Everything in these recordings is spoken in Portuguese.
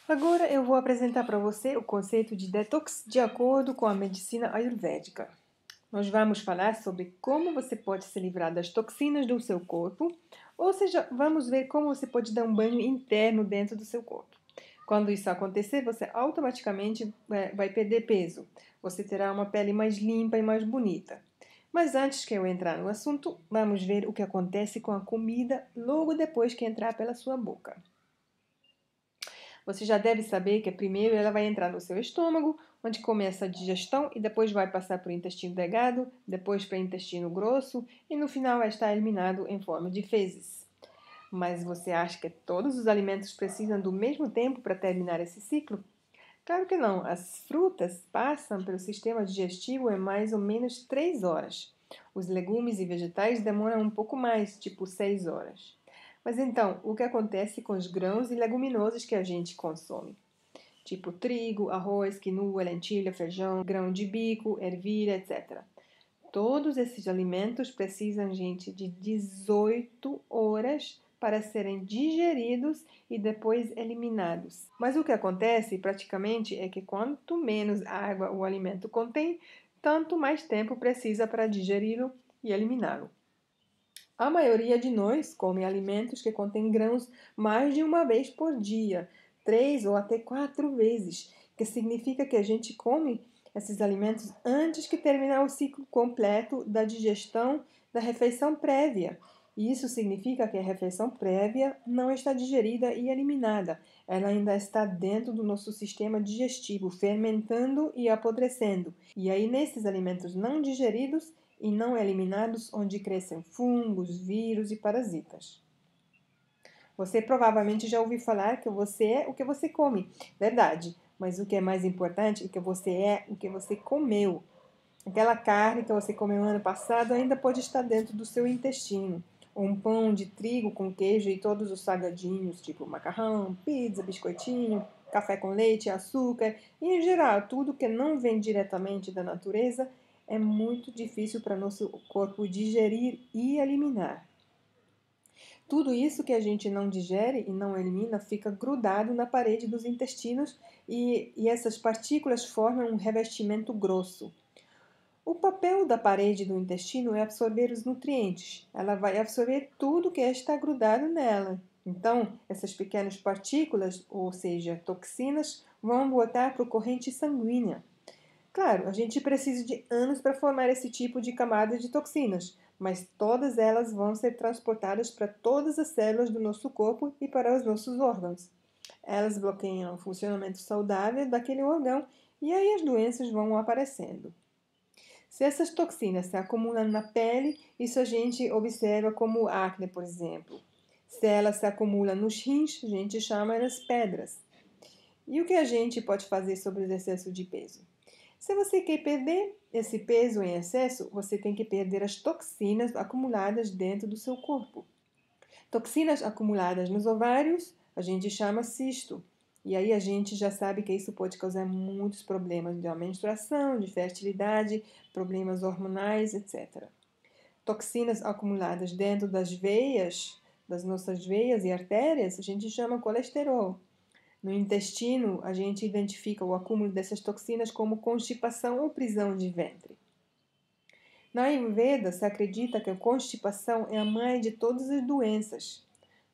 Agora eu vou apresentar para você o conceito de detox de acordo com a medicina ayurvédica. Nós vamos falar sobre como você pode se livrar das toxinas do seu corpo, ou seja, vamos ver como você pode dar um banho interno dentro do seu corpo. Quando isso acontecer, você automaticamente vai perder peso. Você terá uma pele mais limpa e mais bonita. Mas antes que eu entrar no assunto, vamos ver o que acontece com a comida logo depois que entrar pela sua boca. Você já deve saber que primeiro ela vai entrar no seu estômago, onde começa a digestão e depois vai passar para o intestino delgado, depois para o intestino grosso e no final vai estar eliminado em forma de fezes. Mas você acha que todos os alimentos precisam do mesmo tempo para terminar esse ciclo? Claro que não. As frutas passam pelo sistema digestivo em mais ou menos 3 horas. Os legumes e vegetais demoram um pouco mais, tipo 6 horas. Mas então, o que acontece com os grãos e leguminosas que a gente consome? Tipo trigo, arroz, quinoa, lentilha, feijão, grão de bico, ervilha, etc. Todos esses alimentos precisam, gente, de 18 horas para serem digeridos e depois eliminados. Mas o que acontece praticamente é que quanto menos água o alimento contém, tanto mais tempo precisa para digeri-lo e eliminá-lo. A maioria de nós come alimentos que contêm grãos mais de uma vez por dia, 3 ou até 4 vezes, que significa que a gente come esses alimentos antes que terminar o ciclo completo da digestão da refeição prévia. E isso significa que a refeição prévia não está digerida e eliminada. Ela ainda está dentro do nosso sistema digestivo, fermentando e apodrecendo. E aí, nesses alimentos não digeridos e não eliminados, onde crescem fungos, vírus e parasitas. Você provavelmente já ouviu falar que você é o que você come. Verdade. Mas o que é mais importante é que você é o que você comeu. Aquela carne que você comeu ano passado ainda pode estar dentro do seu intestino. Ou um pão de trigo com queijo e todos os salgadinhos, tipo macarrão, pizza, biscoitinho, café com leite, açúcar, e em geral, tudo que não vem diretamente da natureza é muito difícil para nosso corpo digerir e eliminar. Tudo isso que a gente não digere e não elimina fica grudado na parede dos intestinos e essas partículas formam um revestimento grosso. O papel da parede do intestino é absorver os nutrientes. Ela vai absorver tudo que está grudado nela. Então, essas pequenas partículas, ou seja, toxinas, vão voltar para a corrente sanguínea. Claro, a gente precisa de anos para formar esse tipo de camada de toxinas, mas todas elas vão ser transportadas para todas as células do nosso corpo e para os nossos órgãos. Elas bloqueiam o funcionamento saudável daquele órgão e aí as doenças vão aparecendo. Se essas toxinas se acumulam na pele, isso a gente observa como acne, por exemplo. Se elas se acumulam nos rins, a gente chama elas pedras. E o que a gente pode fazer sobre o excesso de peso? Se você quer perder esse peso em excesso, você tem que perder as toxinas acumuladas dentro do seu corpo. Toxinas acumuladas nos ovários, a gente chama cisto. E aí a gente já sabe que isso pode causar muitos problemas de menstruação, de fertilidade, problemas hormonais, etc. Toxinas acumuladas dentro das veias, das nossas veias e artérias, a gente chama colesterol. No intestino, a gente identifica o acúmulo dessas toxinas como constipação ou prisão de ventre. Na Ayurveda, se acredita que a constipação é a mãe de todas as doenças.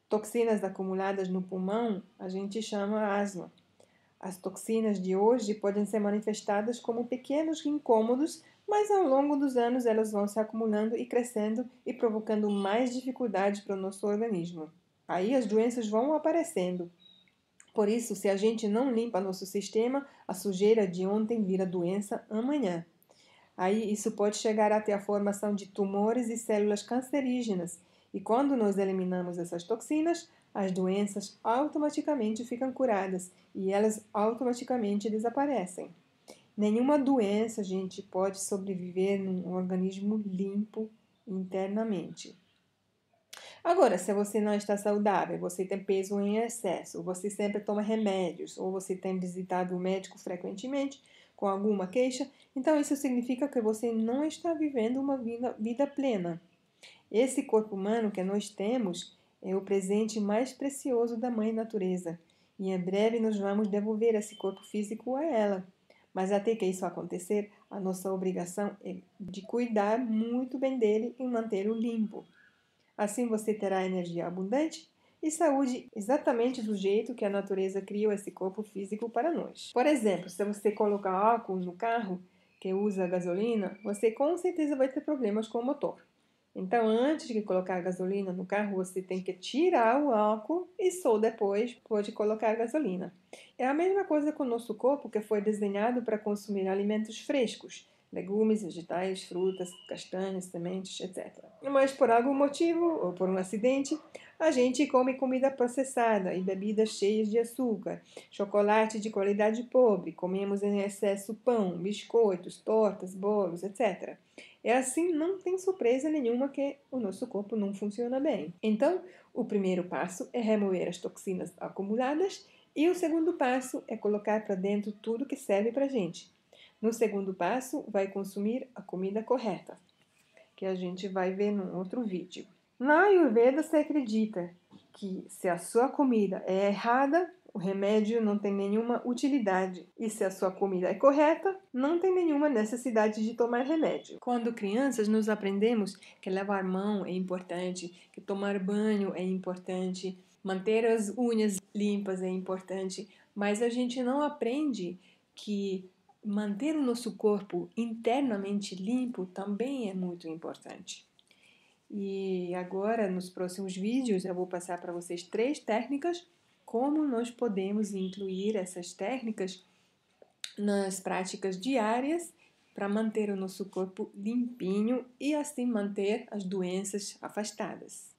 Toxinas acumuladas no pulmão, a gente chama asma. As toxinas de hoje podem ser manifestadas como pequenos incômodos, mas ao longo dos anos elas vão se acumulando e crescendo e provocando mais dificuldades para o nosso organismo. Aí as doenças vão aparecendo. Por isso, se a gente não limpa nosso sistema, a sujeira de ontem vira doença amanhã. Aí isso pode chegar até a formação de tumores e células cancerígenas. E quando nós eliminamos essas toxinas, as doenças automaticamente ficam curadas e elas automaticamente desaparecem. Nenhuma doença, gente, pode sobreviver num organismo limpo internamente. Agora, se você não está saudável, você tem peso em excesso, você sempre toma remédios, ou você tem visitado o médico frequentemente com alguma queixa, então isso significa que você não está vivendo uma vida plena. Esse corpo humano que nós temos é o presente mais precioso da Mãe Natureza. e em breve nós vamos devolver esse corpo físico a ela. Mas até que isso acontecer, a nossa obrigação é de cuidar muito bem dele e mantê-lo limpo. Assim você terá energia abundante e saúde exatamente do jeito que a natureza criou esse corpo físico para nós. Por exemplo, se você colocar álcool no carro que usa gasolina, você com certeza vai ter problemas com o motor. Então, antes de colocar gasolina no carro, você tem que tirar o álcool e só depois pode colocar gasolina. É a mesma coisa com o nosso corpo, que foi desenhado para consumir alimentos frescos, legumes, vegetais, frutas, castanhas, sementes, etc. Mas por algum motivo, ou por um acidente, a gente come comida processada e bebidas cheias de açúcar, chocolate de qualidade pobre, comemos em excesso pão, biscoitos, tortas, bolos, etc. É assim, não tem surpresa nenhuma que o nosso corpo não funciona bem. Então, o primeiro passo é remover as toxinas acumuladas e o segundo passo é colocar para dentro tudo que serve para a gente. No segundo passo, vai consumir a comida correta, que a gente vai ver num outro vídeo. Na Ayurveda se acredita que se a sua comida é errada, o remédio não tem nenhuma utilidade. E se a sua comida é correta, não tem nenhuma necessidade de tomar remédio. Quando crianças, nós aprendemos que lavar mão é importante, que tomar banho é importante, manter as unhas limpas é importante, mas a gente não aprende que manter o nosso corpo internamente limpo também é muito importante. E agora, nos próximos vídeos, eu vou passar para vocês 3 técnicas, como nós podemos incluir essas técnicas nas práticas diárias para manter o nosso corpo limpinho e assim manter as doenças afastadas.